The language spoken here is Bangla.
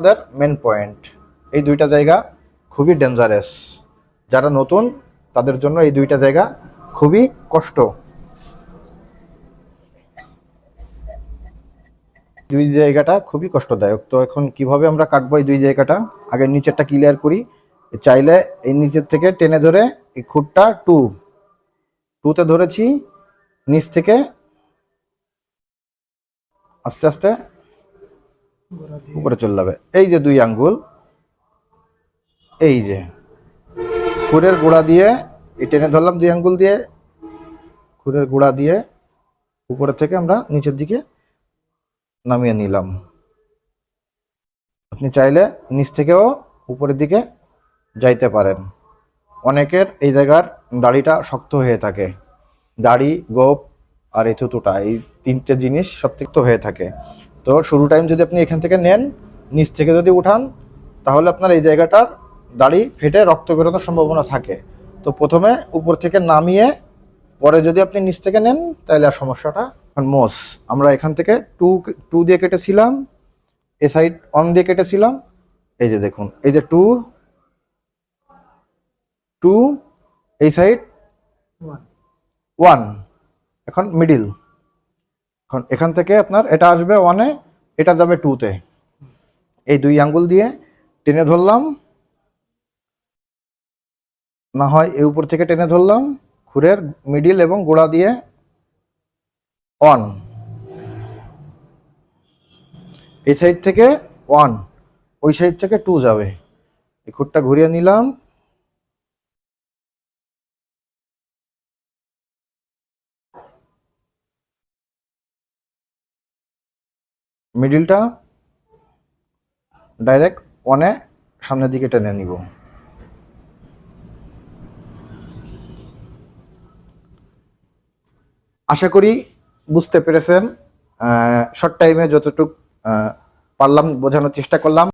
আমাদের মেন পয়েন্ট। এই দুইটা জায়গা খুবই ডেঞ্জারাস, যারা নতুন তাদের জন্য এই দুইটা জায়গা খুবই কষ্ট। দুই জায়গাটা খুবই কষ্টদায়ক। তো এখন কিভাবে আমরা কাটবো এই দুই জায়গাটা, আগে নিচেরটা ক্লিয়ার করি। চাইলে এই নিচের থেকে টেনে ধরে এই খুঁটটা টুতে ধরেছি, নিচ থেকে আস্তে আস্তে উপরে চলে যাবে। এই যে দুই আঙ্গুল, এই যে খুরের গোড়া দিয়ে টেনে ধরলাম, দুই আঙ্গুল দিয়ে খুরের গোড়া দিয়ে উপরে থেকে আমরা নিচের দিকে নামিয়ে নিলাম। আপনি চাইলে নিচ থেকেও উপরের দিকে যাইতে পারেন। অনেকের এই জায়গার দাড়িটা শক্ত হয়ে থাকে, দাড়ি, গোপ আর এই থুতুটা, এই তিনটে জিনিস শক্ত হয়ে থাকে। তো শুরু টাইম যদি আপনি এখান থেকে নেন, নিচ থেকে যদি উঠান, তাহলে আপনার এই জায়গাটার দাড়ি ফেটে রক্ত বেরোনোর সম্ভাবনা থাকে। তো প্রথমে উপর থেকে নামিয়ে পরে যদি আপনি নিচ থেকে নেন, তাহলে আর সমস্যাটা। মোস আমরা এখান থেকে টু দিয়ে কেটেছিলাম, এ সাইড অন দিয়ে কেটেছিলাম। এই যে দেখুন, এই যে টু, এই সাইড ওয়ান, এখন মিডিল। এখন এখান থেকে আপনার এটা আসবে ওয়ানে, এটা যাবে টুতে। এই দুই আঙ্গুল দিয়ে টেনে ধরলাম, না হয় এই উপর থেকে টেনে ধরলাম, খুরের মিডিল এবং গোড়া দিয়ে অন, এই সাইড থেকে ওয়ান, ওই সাইড থেকে টু যাবে। এই খুরটা ঘুরিয়ে নিলাম, মিডিলটা ডাইরেক্ট ওয়ানে সামনের দিকে টেনে নিব। আশা করি বুঝতে পেরেছেন। শর্ট টাইমে যতটুকু পারলাম বোঝানোর চেষ্টা করলাম।